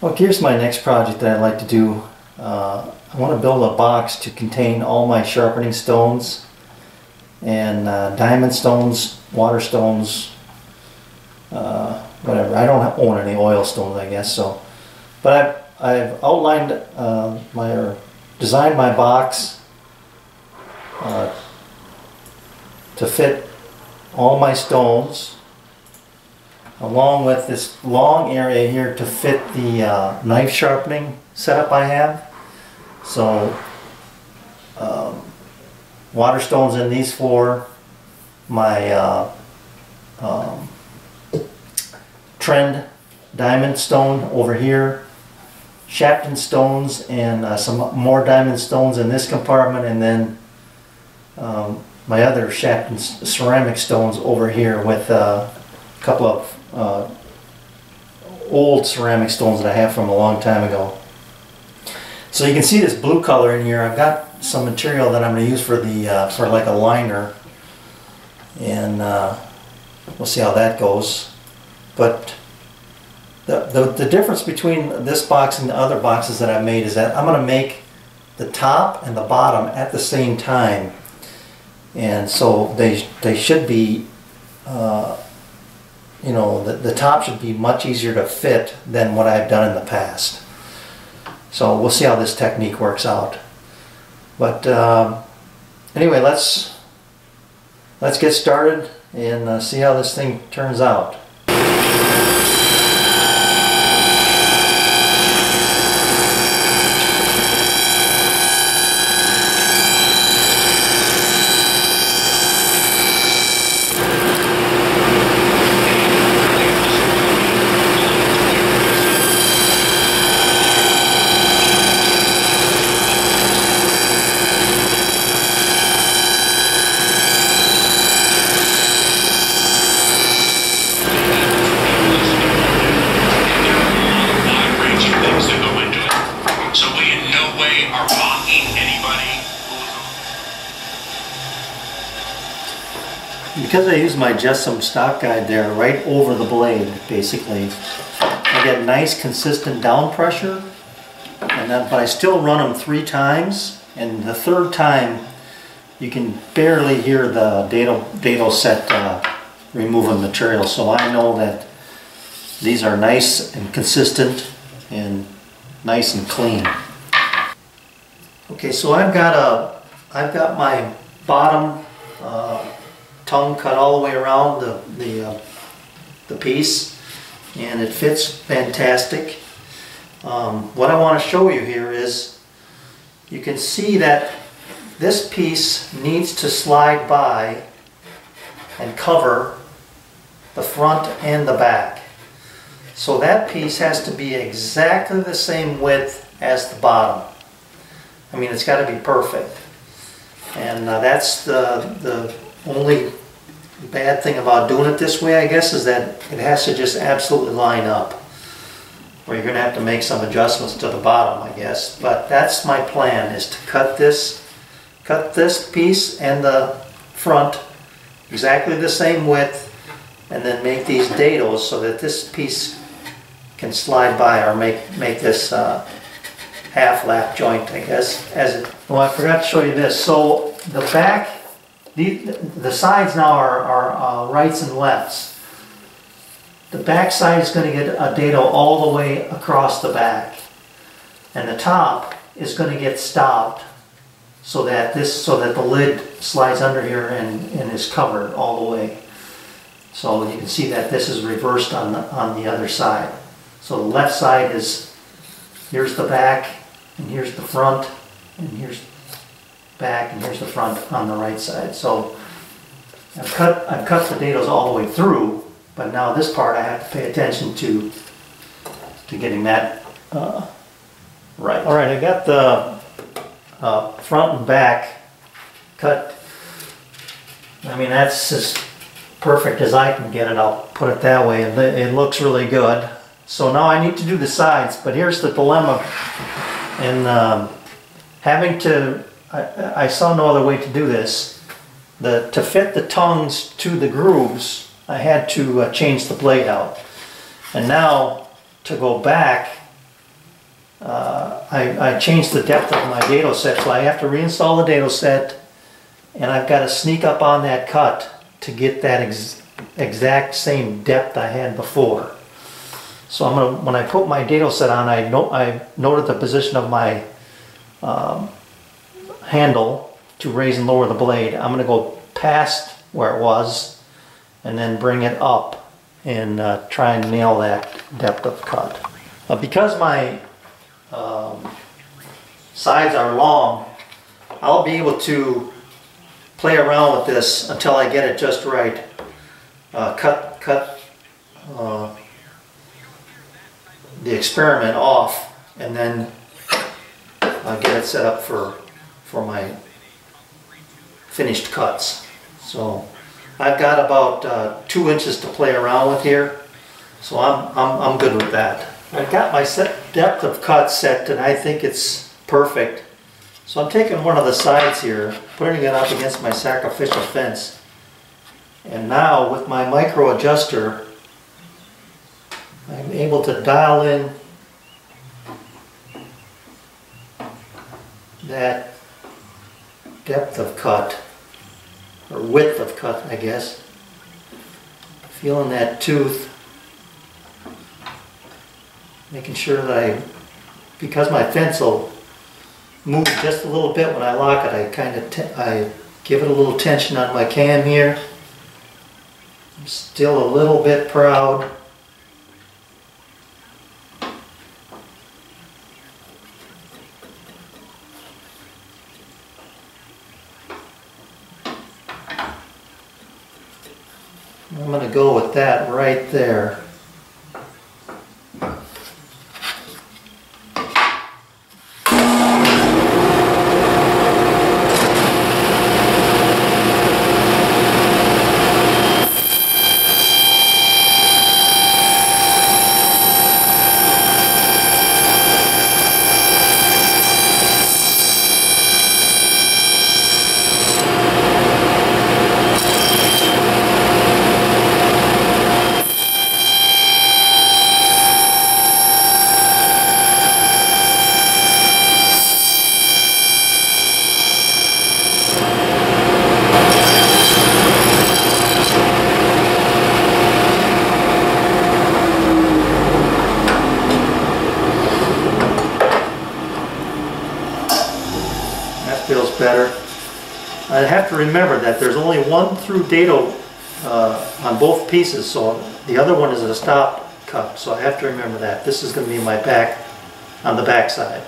Well, here's my next project that I'd like to do. I want to build a box to contain all my sharpening stones and diamond stones, water stones, whatever. I don't own any oil stones, I guess. So, but I've outlined or designed my box to fit all my stones, along with this long area here to fit the knife sharpening setup I have. So water stones in these four, my trend diamond stone over here, Shapton stones and some more diamond stones in this compartment, and then my other Shapton ceramic stones over here with a couple of old ceramic stones that I have from a long time ago. So you can see this blue color in here. I've got some material that I'm going to use for the for like a liner, and we'll see how that goes. But the difference between this box and the other boxes that I've made is that I'm going to make the top and the bottom at the same time, and so they should be you know, the top should be much easier to fit than what I've done in the past. So we'll see how this technique works out. But anyway, let's get started and see how this thing turns out. Because I use my Just Some stock guide there right over the blade, basically, I get nice consistent down pressure, and then, but I still run them 3 times, and the 3rd time you can barely hear the dado set removing material, so I know that these are nice and consistent and nice and clean. Okay, so I've got my bottom tongue cut all the way around the piece, and it fits fantastic. What I want to show you here is you can see that this piece needs to slide by and cover the front and the back. So that piece has to be exactly the same width as the bottom. I mean, it's got to be perfect. And that's the only bad thing about doing it this way, I guess, is that it has to just absolutely line up. Or you're going to have to make some adjustments to the bottom, I guess. But that's my plan, is to cut this piece and the front exactly the same width, and then make these dados so that this piece can slide by, or make this half lap joint, I guess. Well, I forgot to show you this. So the back, the sides now are rights and lefts. The back side is going to get a dado all the way across the back, and the top is going to get stopped so that the lid slides under here and is covered all the way. So you can see that this is reversed on the other side. So the left side is, here's the back, and here's the front, and here's back, and here's the front on the right side. So I've cut the dados all the way through, but now this part I have to pay attention to getting that right. All right, I got the front and back cut. I mean, that's as perfect as I can get it, I'll put it that way, and it looks really good. So now I need to do the sides, but here's the dilemma. And having to, I saw no other way to do this. To fit the tongues to the grooves, I had to change the blade out. And now to go back I changed the depth of my dado set, so I have to reinstall the dado set, and I've got to sneak up on that cut to get that exact same depth I had before. So I'm gonna, when I put my dado set on, I noted the position of my handle to raise and lower the blade. I'm gonna go past where it was and then bring it up and try and nail that depth of cut. Because my sides are long, I'll be able to play around with this until I get it just right. Cut the experiment off, and then I'll get it set up for my finished cuts. So I've got about 2 inches to play around with here, so I'm good with that. I've got my depth of cut set, and I think it's perfect. So I'm taking one of the sides here, putting it up against my sacrificial fence, and now with my micro adjuster, I'm able to dial in that depth of cut, or width of cut, I guess. Feeling that tooth, making sure that because my fence will move just a little bit when I lock it, I give it a little tension on my cam here. I'm still a little bit proud. I'm going to go with that right there. Feels better. I have to remember that there's only one through dado on both pieces, so the other one is a stop cut, so I have to remember that. This is going to be my back on the back side.